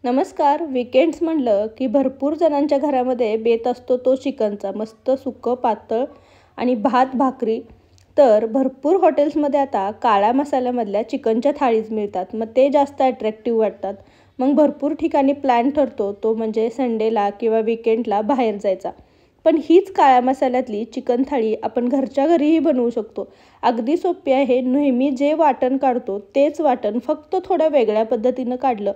नमस्कार. वीकेंड्स म्हणलं की भरपूर जणांच्या घरामध्ये बेत असतो तो चिकनचा. मस्त सुकं पातळ आणि भात भाकरी. तर भरपूर हॉटेल्समध्ये आता काळ्या मसाल्यामधल्या चिकनच्या थाळीज मिळतात. मग ते जास्त अट्रॅक्टिव्ह वाटतात. मग भरपूर ठिकाणी प्लॅन ठरतो तो म्हणजे संडेला किंवा वीकेंडला बाहेर जायचा. पण हीच काळ्या मसाल्यातली चिकन थाळी आपण घरच्या घरीही बनवू शकतो. अगदी सोपी आहे. नेहमी जे वाटण काढतो तेच वाटण फक्त थोड्या वेगळ्या पद्धतीनं काढलं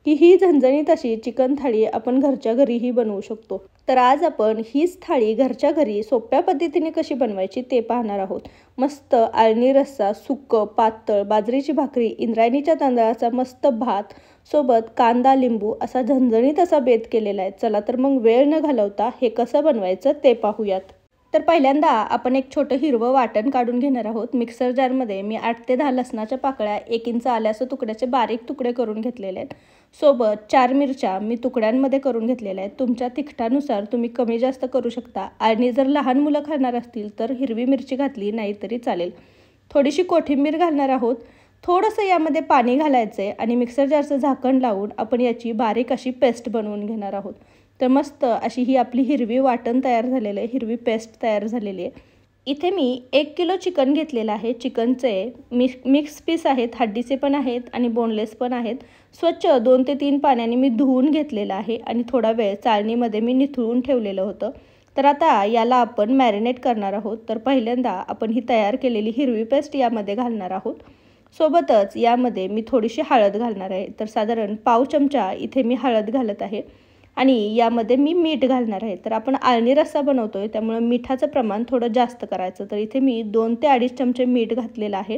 की ही झणझणीत अशी चिकन थाळी आपण घरच्या घरीही बनवू शकतो. तर आज आपण हीच थाळी घरच्या घरी सोप्या पद्धतीने कशी बनवायची ते पाहणार आहोत. मस्त आळणी रस्सा, सुक्कं पातळ बाजरीची भाकरी, इंद्रायणीच्या तांदळाचा मस्त भात सोबत कांदा लिंबू असा झणझणीत असा बेत केलेला आहे. चला तर मग वेळ न घालवता हे कसं बनवायचं ते पाहूयात. तर पहिल्यांदा आपण एक छोटं हिरवं वाटण काढून घेणार आहोत. मिक्सर जारमध्ये मी 8 ते 10 लसणाच्या पाकळ्या, 1 इंच आल्याचं तुकड्याचे बारीक तुकडे करून घेतलेले आहेत. सोबत 4 मिरच्या मी तुकड्यांमध्ये करून घेतलेल्या आहेत. तुमच्या तिखटानुसार तुम्ही कमी जास्त करू शकता. आणि जर लहान मुलं खाणार असतील तर हिरवी मिरची घातली नाही तरी चालेल. थोडीशी कोथिंबीर घालणार आहोत. थोडंसं यामध्ये पाणी घालायचं आहे आणि मिक्सर जारचं झाकण लावून आपण याची बारीक अशी पेस्ट बनवून घेणार आहोत. तर मस्त अशी ही आपली हिरवी वाटण तयार झालेलं आहे, हिरवी पेस्ट तयार झालेली आहे. इथे मी 1 किलो चिकन घेतलेलं आहे. चिकनचे मिक्स पीस आहेत, हड्डीचे पण आहेत आणि बोनलेस पण आहेत. स्वच्छ 2 ते 3 पाण्याने मी धुवून घेतलेलं आहे आणि थोडा वेळ चाळणीमध्ये मी निथळून ठेवलेलं होतं. तर आता याला आपण मॅरिनेट करणार आहोत. तर पहिल्यांदा आपण ही तयार केलेली हिरवी पेस्ट यामध्ये घालणार आहोत. सोबतच यामध्ये मी थोडीशी हळद घालणार आहे. तर साधारण पाव चमचा इथे मी हळद घालत आहे आणि यामध्ये मी मीठ घालणार आहे. तर आपण आळणी रस्सा बनवतोय त्यामुळे मिठाचं प्रमाण थोडं जास्त करायचं. तर इथे मी 2 ते 2.5 चमचे मीठ घातलेलं आहे.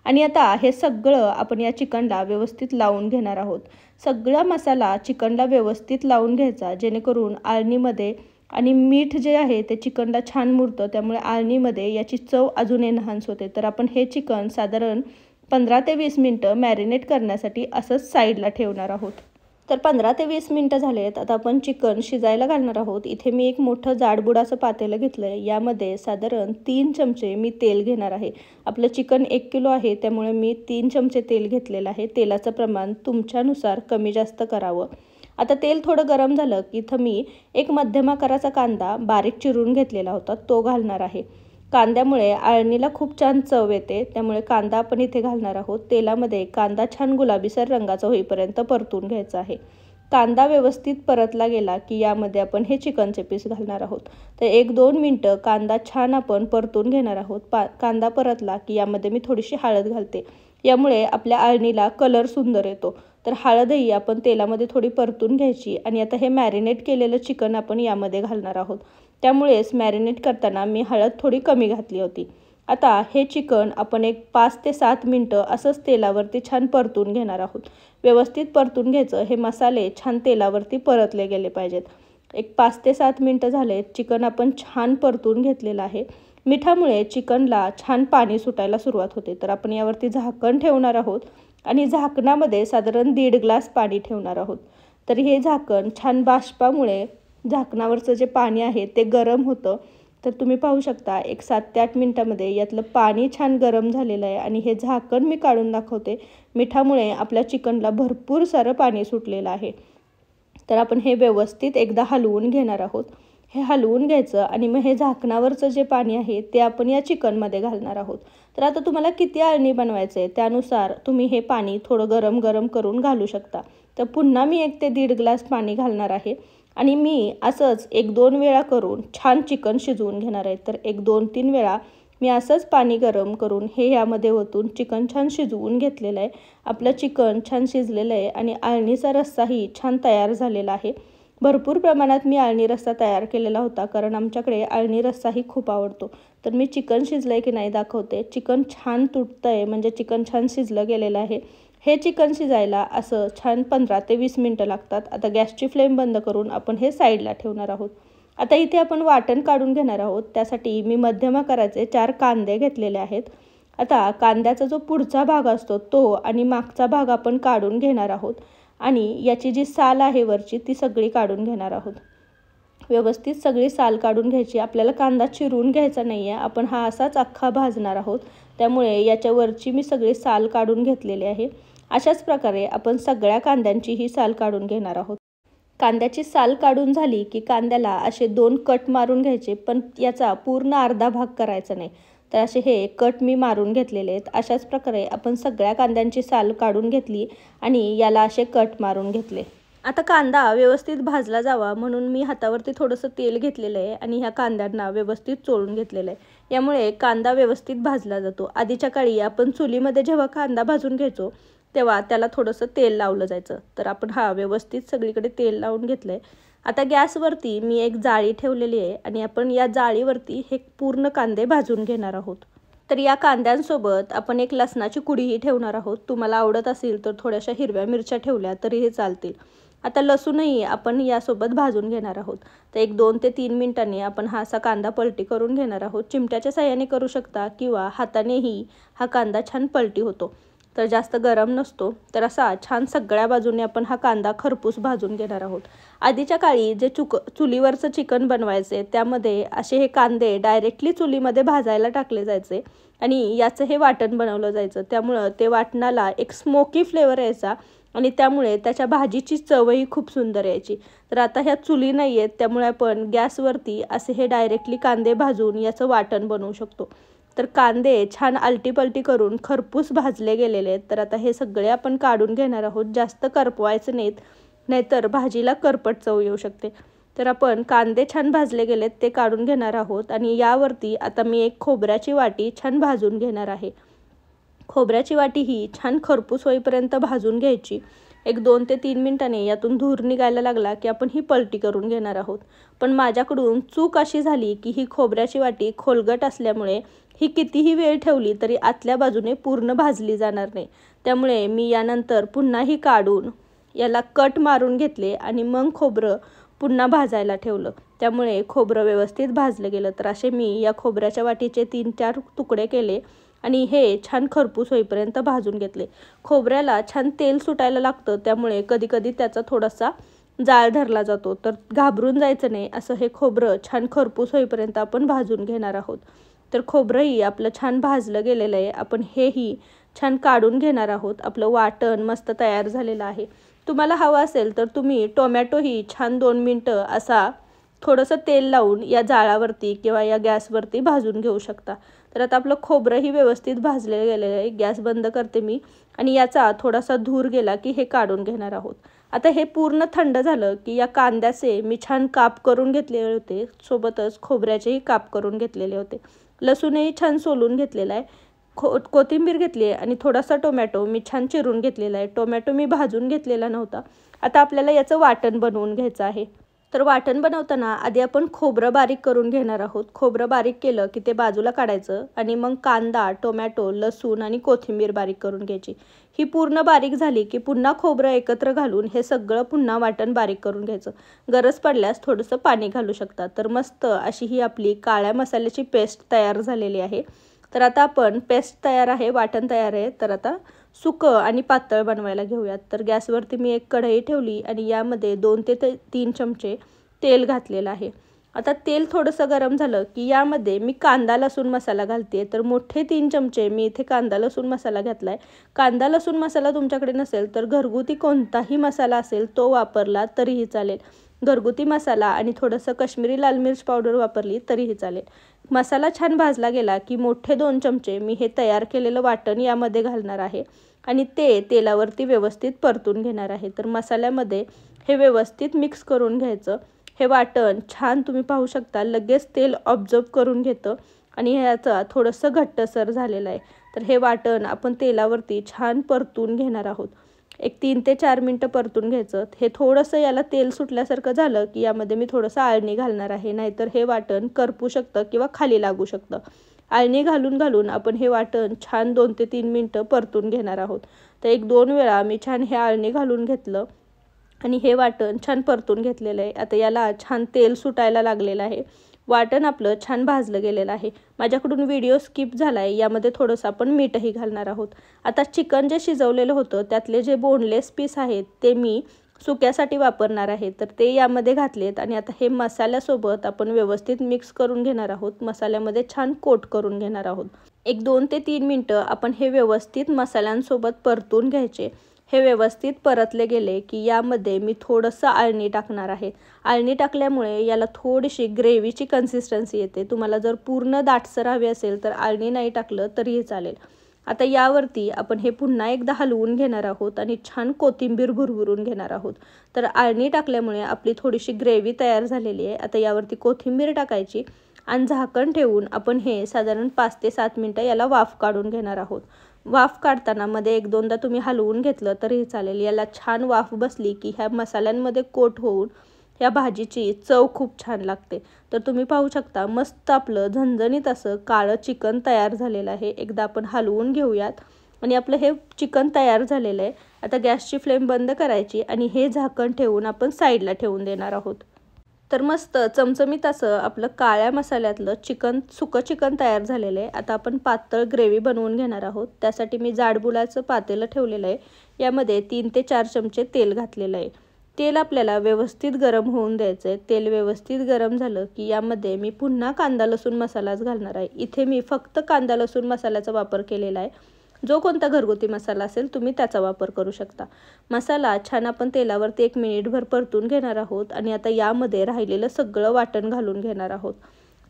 आणि आता हे सगळं आपण या चिकनला व्यवस्थित लावून घेणार आहोत. सगळा मसाला चिकनला व्यवस्थित लावून घ्यायचा जेणेकरून आळणीमध्ये आणि मीठ जे आहे ते चिकनला छान मुरतं. त्यामुळे आळणीमध्ये याची चव अजून एनहान्स होते. तर आपण हे चिकन साधारण 15 ते 20 मिनटं मॅरिनेट करण्यासाठी असंच साईडला ठेवणार आहोत. तर 15 ते 20 मिनटं झाले आहेत. आता आपण चिकन शिजायला घालणार आहोत. इथे मी एक मोठं जाडबुडाचं पातेलं घेतलं आहे. यामध्ये साधारण 3 चमचे मी तेल घेणार आहे. आपलं चिकन 1 किलो आहे त्यामुळे मी 3 चमचे तेल घेतलेलं आहे. तेलाचं प्रमाण तुमच्यानुसार कमी जास्त करावं. आता तेल थोडं गरम झालं की इथं मी एक मध्यम आकाराचा कांदा बारीक चिरून घेतलेला होता तो घालणार आहे. कांद्यामुळे आळणीला खूप छान चव येते त्यामुळे कांदा आपण इथे घालणार आहोत. तेलामध्ये कांदा छान गुलाबीसर रंगाचा होईपर्यंत परतून घ्यायचा आहे. कांदा व्यवस्थित परतला गेला की यामध्ये आपण हे चिकनचे पीस घालणार आहोत. तर 1-2 मिनटं कांदा छान आपण परतून घेणार आहोत. कांदा परतला की यामध्ये मी थोडीशी हळद घालते. यामुळे आपल्या आळणीला कलर सुंदर येतो. तर हळदही आपण तेलामध्ये थोडी परतून घ्यायची आणि आता हे मॅरिनेट केलेलं चिकन आपण यामध्ये घालणार आहोत. त्यामुळेच मॅरिनेट करताना मी हळद थोडी कमी घातली होती. आता हे चिकन आपण एक 5 ते 7 मिनटं असंच तेलावरती छान परतून घेणार आहोत. व्यवस्थित परतून घ्यायचं. हे मसाले छान तेलावरती परतले गेले पाहिजेत. एक 5 ते 7 मिनटं झाले. चिकन आपण छान परतून घेतलेलं आहे. मिठामुळे चिकनला छान पाणी सुटायला सुरुवात होते. तर आपण यावरती झाकण ठेवणार आहोत आणि झाकणामध्ये साधारण 1.5 ग्लास पाणी ठेवणार आहोत. तर हे झाकण छान बाष्पामुळे झाकणावरचं जे पाणी आहे ते गरम होतं. तर तुम्ही पाहू शकता एक 7 ते 8 मिनटामध्ये यातलं पाणी छान गरम झालेलं आहे आणि हे झाकण मी काढून दाखवते. मिठामुळे आपल्या चिकनला भरपूर सारं पाणी सुटलेलं आहे. तर आपण हे व्यवस्थित एकदा हलवून घेणार आहोत. हे हलवून घ्यायचं आणि मग हे झाकणावरचं जे पाणी आहे ते आपण या चिकनमध्ये घालणार आहोत. तर आता तुम्हाला किती आळणी बनवायचं आहे त्यानुसार तुम्ही हे पाणी थोडं गरम गरम करून घालू शकता. तर पुन्हा मी 1 ते 1.5 ग्लास पाणी घालणार आहे आणि मी असंच 1-2 वेळा करून छान चिकन शिजवून घेणार आहे. तर 1-2-3 वेळा मी असंच पाणी गरम करून हे यामध्ये ओतून चिकन छान शिजवून घेतलेलं आहे. आपलं चिकन छान शिजलेलं आहे आणि आळणीचा रस्साही छान तयार झालेला आहे. भरपूर प्रमाणात मी आळणी रस्सा तयार केलेला होता कारण आमच्याकडे आळणी रस्साही खूप आवडतो. तर मी चिकन शिजलं आहे की नाही दाखवते. चिकन छान तुटतं आहे म्हणजे चिकन छान शिजलं गेलेलं आहे. हे चिकन शिजायला असं छान 15 ते 20 मिनटं लागतात. आता गॅसची फ्लेम बंद करून आपण हे साईडला ठेवणार आहोत. आता इथे आपण वाटण काढून घेणार आहोत. त्यासाठी मी मध्यम आकाराचे 4 कांदे घेतलेले आहेत. आता कांद्याचा जो पुढचा भाग असतो तो आणि मागचा भाग आपण काढून घेणार आहोत आणि याची जी साल आहे वरची ती सगळी काढून घेणार आहोत. व्यवस्थित सगळी साल काढून घ्यायची. आपल्याला कांदा चिरून घ्यायचा नाही आहे. आपण हा असाच अख्खा भाजणार आहोत. त्यामुळे याच्यावरची मी सगळी साल काढून घेतलेली आहे. अशाच प्रकारे आपण सगळ्या कांद्यांची ही साल काढून घेणार आहोत। कांद्याची साल काढून झाली की कांद्याला असे 2 कट मारून घ्यायचे, पण याचा पूर्ण अर्धा भाग करायचा नाही। तर असे हे कट मी मारून घेतलेले आहेत। अशाच प्रकारे आपण सगळ्या कांद्यांची साल काढून घेतली आणि याला असे कट मारून घेतले। आता कांदा व्यवस्थित भाजला जावा म्हणून मी हातावरती थोडंसं तेल घेतलेलं आहे आणि ह्या कांद्यांना व्यवस्थित चोळून घेतलेलं आहे। यामुळे कांदा व्यवस्थित भाजला जातो। आधीच्या काळी आपण चुलीमध्ये जेव्हा कांदा भाजून घ्यायचो तेव्हा त्याला थोडंसं तेल लावलं जायचं। तर आपण व्यवस्थित सगळीकडे तेल लावून घेतलंय। आता गॅसवरती मी एक जाळी ठेवलेली आहे आणि आपण या जाळीवरती हे पूर्ण कांदे भाजून घेणार आहोत। तर या कांद्यांसोबत आपण एक लसणाची कुडीही ठेवणार आहोत। तुम्हाला आवडत असेल तर थोड्याशा हिरव्या मिरच्या ठेवल्या तरीही चालतील। आता लसूणही आपण यासोबत भाजून घेणार आहोत। तर एक 2 ते 3 मिनिटांनी आपण हा असा कांदा पलटी करून घेणार आहोत। चिमट्याच्या साहाय्याने करू शकता किंवा हातानेही हा कांदा छान पलटी होतो। तर जास्त गरम नसतो। तर असा छान सगळ्या बाजूने आपण हा कांदा खरपूस भाजून घेणार आहोत। आधीच्या काळी जे चुलीवरचं चिकन बनवायचे त्यामध्ये असे हे कांदे डायरेक्टली चुलीमध्ये भाजायला टाकले जायचे आणि याचं हे वाटण बनवलं जायचं। त्यामुळं ते वाटणाला एक स्मोकी फ्लेवर यायचा आणि त्यामुळे त्याच्या भाजीची चवही खूप सुंदर यायची। तर आता ह्या चुली नाही आहेत त्यामुळे आपण गॅसवरती असे हे डायरेक्टली कांदे भाजून याचं वाटण बनवू शकतो। तर कांदे छान आलटीपलटी करून खरपूस भाजले गेलेले आहेत। तर आता हे सगळे आपण काढून घेणार आहोत। जास्त करपवायचे नाहीत, नाहीतर भाजीला करपट चव येऊ शकते। तर आपण कांदे छान भाजले गेलेत ते काढून घेणार आहोत आणि यावरती आता मी एक खोबऱ्याची वाटी छान भाजून घेणार आहे। खोबऱ्याची वाटी ही छान खरपूस होईपर्यंत भाजून घ्यायची। एक 2 ते 3 मिनिटांनी यातून धूर निघायला लागला की आपण ही पलटी करून घेणार आहोत। पण माझ्याकडून चूक अशी झाली की ही खोबऱ्याची वाटी खोलगट असल्यामुळे ही कितीही वेळ ठेवली तरी आतल्या बाजूने पूर्ण भाजली जाणार नाही। त्यामुळे मी यानंतर पुन्हा ही काढून याला कट मारून घेतले आणि मग खोबरं पुन्हा भाजायला ठेवलं। त्यामुळे खोबरं व्यवस्थित भाजलं गेलं। तर असे मी या खोबऱ्याच्या वाटीचे 3-4 तुकडे केले आणि हे छान खरपूस होईपर्यंत भाजून घेतले। खोबऱ्याला छान तेल सुटायला लागतं त्यामुळे कधीकधी त्याचा थोडासा जाळ धरला जातो। तर घाबरून जायचं नाही, असं हे खोबरं छान खरपूस होईपर्यंत आपण भाजून घेणार आहोत। तर खोबरंही आपलं छान भाजलं गेलेलं आहे। आपण हेही छान काढून घेणार आहोत। आपलं वाटण मस्त तयार झालेलं आहे। तुम्हाला हवं असेल तर तुम्ही टोमॅटोही छान 2 मिनिटं असा थोडंसं तेल लावून या जाळावरती किंवा या गॅसवरती भाजून घेऊ शकता। तर आता आपलं खोबरंही व्यवस्थित भाजले गेलेलं आहे। गॅस बंद करते मी आणि याचा थोडासा धूर गेला की हे काढून घेणार आहोत। आता हे पूर्ण थंड झालं की या कांद्याचे मी छान काप करून घेतलेले होते, सोबतच खोबऱ्याचेही काप करून घेतलेले होते। लसूणही छान सोलून घेतलेला आहे। कोथिंबीर घेतली आहे आणि थोडासा टोमॅटो मी छान चिरून घेतलेला आहे। टोमॅटो मी भाजून घेतलेला नव्हता। आता आपल्याला याचं वाटण बनवून घ्यायचं आहे। तर वाटण बनवताना आधी आपण खोबरं बारीक करून घेणार आहोत। खोबरं बारीक केलं की ते बाजूला काढायचं आणि मग कांदा, टोमॅटो, लसूण आणि कोथिंबीर बारीक करून घ्यायची। ही पूर्ण बारीक झाली की पुन्हा खोबरं एकत्र घालून हे सगळं पुन्हा वाटण बारीक करून घ्यायचं। गरज पडल्यास थोडंसं पाणी घालू शकता। तर मस्त अशी ही आपली काळ्या मसाल्याची पेस्ट तयार झालेली आहे। तर आता आपण पेस्ट तयार आहे, वाटण तयार आहे। तर आता सुकं आणि पातळ बनवायला घेऊयात। तर गॅसवरती मी एक कढई ठेवली आणि यामध्ये 2 ते 3 चमचे तेल घातलेलं आहे। आता तेल थोडंसं गरम झालं की यामध्ये मी कांदा लसूण मसाला घालते। तर मोठे 3 चमचे मी इथे कांदा लसूण मसाला घातला आहे। कांदा लसूण मसाला तुमच्याकडे नसेल तर घरगुती कोणताही मसाला असेल तो वापरला तरीही चालेल। घरगुती मसाला आणि थोडंसं काश्मीरी लाल मिर्च पावडर वापरली तरीही चालेल। मसाला छान भाजला गेला की मोठे 2 चमचे मी हे तयार केलेलं वाटण यामध्ये घालणार आहे आणि ते तेलावरती व्यवस्थित परतून घेणार आहे। तर मसाल्यामध्ये हे व्यवस्थित मिक्स करून घ्यायचं। हे वाटण छान तुम्ही पाहू शकता लगेच तेल ऑब्झर्व करून घेतं आणि ह्याचा थोडंसं घट्टसर झालेलं आहे। तर हे वाटण आपण तेलावरती छान परतून घेणार आहोत। एक 3 ते 4 मिनिटं परतून घ्यायचं। हे थोडंसं याला तेल सुटल्यासारखं झालं की यामध्ये मी थोडंसं आळणी घालणार आहे, नाहीतर हे वाटण करपू शकतं किंवा खाली लागू शकतं। आळणी घालून आपण हे वाटण छान 2 ते 3 मिनिटं परतून घेणार आहोत। तर 1-2 वेळा मी छान हे आळणी घालून घेतलं आणि हे वाटण छान परतून घेतलेलं आहे। आता याला छान तेल सुटायला लागलेलं आहे। वाटण आपलं छान भाजलं गेलेलं आहे। माझ्याकडून व्हिडिओ स्किप झाला आहे, यामध्ये थोडंसं आपण मीठही घालणार आहोत। आता चिकन जे शिजवलेलं होतं त्यातले जे बोनलेस पीस आहेत ते मी सुक्यासाठी वापरणार आहे। तर ते यामध्ये घातलेत आणि आता हे मसाल्यासोबत आपण व्यवस्थित मिक्स करून घेणार आहोत। मसाल्यामध्ये छान कोट करून घेणार आहोत। एक 2 ते 3 मिनटं आपण हे व्यवस्थित मसाल्यांसोबत परतून घ्यायचे. हे व्यवस्थित परतले गेले की यामध्ये मी थोडंसं अळणी टाकणार आहे. अळणी टाकल्यामुळे याला थोडीशी ग्रेव्हीची कन्सिस्टन्सी येते. तुम्हाला जर पूर्ण दाटसर हवी असेल तर अळणी नाही टाकलं तरीही चालेल. आता यावरती आपण हे पुन्हा एकदा हलवून घेणार आहोत आणि छान कोथिंबीर भुरभुरून घेणार आहोत. तर अळणी टाकल्यामुळे आपली थोडीशी ग्रेव्ही तयार झालेली आहे. आता यावरती कोथिंबीर टाकायची आणि झाकण ठेवून आपण हे साधारण 5 ते 7 मिनटं याला वाफ काढून घेणार आहोत. वाफ काढताना मध्ये 1-2दा तुम्ही हलवून घेतलं तरीही चालेल. याला छान वाफ बसली की ह्या मसाल्यांमध्ये कोट होऊन या भाजीची चव खूप छान लागते. तर तुम्ही पाहू शकता मस्त आपलं झणझणीत असं काळं चिकन तयार झालेलं आहे. एकदा आपण हलवून घेऊयात आणि आपलं हे चिकन तयार झालेलं आहे. आता गॅसची फ्लेम बंद करायची आणि हे झाकण ठेवून आपण साईडला ठेवून देणार आहोत. तर मस्त चमचमीत असं आपलं काळ्या मसाल्यातलं सुकं चिकन तयार झालेलं आहे. आता आपण पातळ ग्रेव्ही बनवून घेणार आहोत. त्यासाठी मी जाडबुडाचं पातेलं ठेवलेलं आहे. यामध्ये 3 ते 4 चमचे तेल घातलेलं आहे. तेल आपल्याला व्यवस्थित गरम होऊन द्यायचं आहे. तेल व्यवस्थित गरम झालं की यामध्ये मी पुन्हा कांदा लसूण मसालाच घालणार आहे. इथे मी फक्त कांदा लसूण मसाल्याचा वापर केलेला आहे. जो कोणता घरगुती मसाला असेल तुम्ही त्याचा वापर करू शकता. मसाला छान आपण तेलावरती 1 मिनिटभर परतून घेणार आहोत आणि आता यामध्ये राहिलेलं सगळं वाटण घालून घेणार आहोत.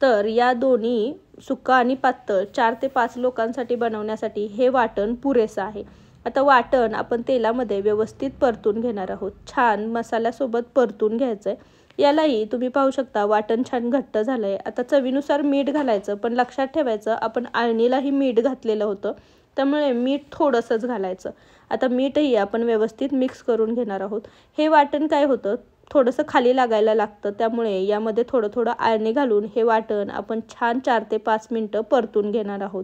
तर या दोन्ही सुक्का आणि पातळ 4 ते 5 लोकांसाठी बनवण्यासाठी हे वाटण पुरेसं आहे. आता वाटण आपण तेलामध्ये व्यवस्थित परतून घेणार आहोत. छान मसाल्यासोबत परतून घ्यायचं आहे. यालाही तुम्ही पाहू शकता वाटण छान घट्ट झालं आहे. आता चवीनुसार मीठ घालायचं, पण लक्षात ठेवायचं आपण अळणीलाही मीठ घातलेलं होतं, त्यामुळे मीठ थोडंसंच घालायचं. आता मीठही आपण व्यवस्थित मिक्स करून घेणार आहोत. हे वाटण काय होतं थोडंसं खाली लागायला लागतं, त्यामुळे यामध्ये थोडं थोडं अळणी घालून हे वाटण आपण छान 4 ते 5 मिनटं परतून घेणार आहोत.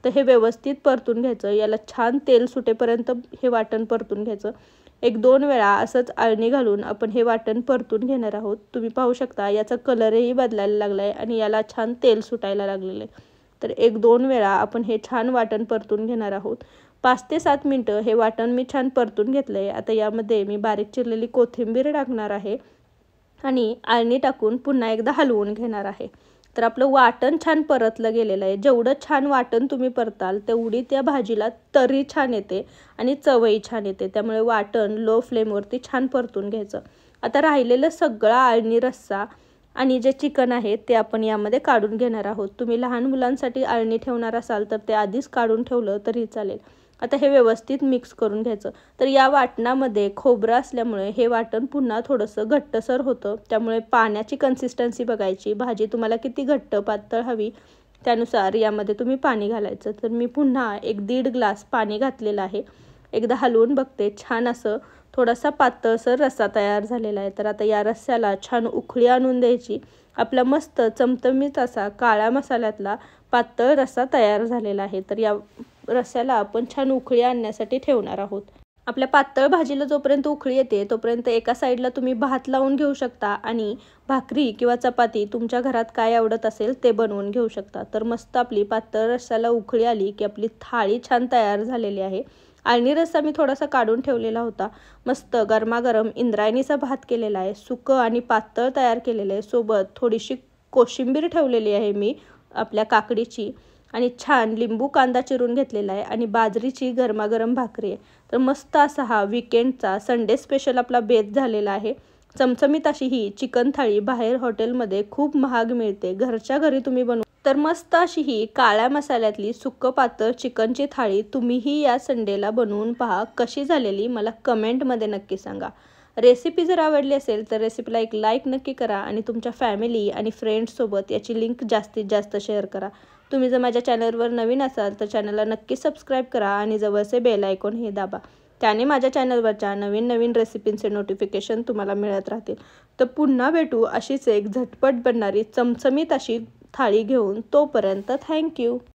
तर हे व्यवस्थित परतून घ्यायचं. याला छान तेल सुटेपर्यंत हे वाटण परतून घ्यायचं. 1-2 वेळा असंच अळणी घालून आपण हे वाटण परतून घेणार आहोत. तुम्ही पाहू शकता याचा कलरही बदलायला लागला आहे आणि याला छान तेल सुटायला लागलेलं आहे. तर 1-2 वेळा आपण हे छान वाटण परतून घेणार आहोत. 5 ते 7 मिनटं हे वाटण मी छान परतून घेतलं आहे. आता यामध्ये मी बारीक चिरलेली कोथिंबीर टाकणार आहे आणि अळणी टाकून पुन्हा एकदा हलवून घेणार आहे. तर आपलं वाटण छान परतलं गेलेलं आहे. जेवढं छान वाटण तुम्ही परताल तेवढी त्या भाजीला तरी छान येते आणि चवही छान येते. त्यामुळे वाटण लो फ्लेमवरती छान परतून घ्यायचं. आता राहिलेलं सगळा अळणी रस्सा आणि जे चिकन आहे ते आपण यामध्ये काढून घेणार आहोत. तुम्ही लहान मुलांसाठी अळणी ठेवणार असाल तर ते आधीच काढून ठेवलं तरी चालेल. आता हे व्यवस्थित मिक्स करून घ्यायचं. तर या वाटणामध्ये खोबरं असल्यामुळे हे वाटण पुन्हा थोडंसं घट्टसर होतं, त्यामुळे पाण्याची कन्सिस्टन्सी बघायची. भाजी तुम्हाला किती घट्ट पातळ हवी त्यानुसार यामध्ये तुम्ही पाणी घालायचं. तर मी पुन्हा 1-1.5 ग्लास पाणी घातलेलं आहे. एकदा हलवून बघते. छान असं थोडासा पातळसर रस्सा तयार झालेला आहे. तर आता या रस्स्याला छान उकळी आणून द्यायची. आपला मस्त चमचमीत असा काळ्या मसाल्यातला पातळ रस्सा तयार झालेला आहे. तर या रस्स्याला आपण छान उकळी आणण्यासाठी ठेवणार आहोत. आपल्या पातळ भाजीला जोपर्यंत उकळी येते तोपर्यंत एका साईडला तुम्ही भात लावून घेऊ शकता आणि भाकरी किंवा चपाती तुमच्या घरात काय आवडत असेल ते बनवून घेऊ शकता. तर मस्त आपली पातळ रस्स्याला उकळी आली की आपली थाळी छान तयार झालेली आहे. अळणी रस्सा मी थोडासा काढून ठेवलेला होता. मस्त गरमागरम इंद्रायणीचा भात केलेला आहे. सुकं आणि पातळ तयार केलेलं आहे. सोबत थोडीशी कोशिंबीर ठेवलेली आहे मी आपल्या काकडीची आणि छान लिंबू कांदा चिरून घेतलेला आहे आणि बाजरीची गरमागरम भाकरी आहे. तर मस्त असा हा विकेंडचा संडे स्पेशल आपला बेत झालेला आहे. चमचमीत अशी ही चिकन थाळी बाहेर हॉटेलमध्ये खूप महाग मिळते. घरच्या घरी तुम्ही बनवू तर मस्त अशी ही काळ्या मसाल्यातली सुक्कं पातळ चिकनची थाळी तुम्हीही या संडेला बनवून पहा. कशी झालेली मला कमेंटमध्ये नक्की सांगा. रेसिपी जर आवडली असेल तर रेसिपीला एक लाईक नक्की करा आणि तुमच्या फॅमिली आणि फ्रेंड्ससोबत याची लिंक जास्तीत जास्त शेअर करा. तुम्ही जर माझ्या चॅनलवर नवीन असाल तर चॅनलला नक्की सबस्क्राईब करा आणि जवळचे बेल आयकॉन हे दाबा. त्याने माझ्या चॅनलवरच्या नवीन नवीन रेसिपींचे नोटिफिकेशन तुम्हाला मिळत राहतील. तर पुन्हा भेटू अशीच एक झटपट बनणारी चमचमीत अशी थाळी घेऊन. तोपर्यंत थँक्यू.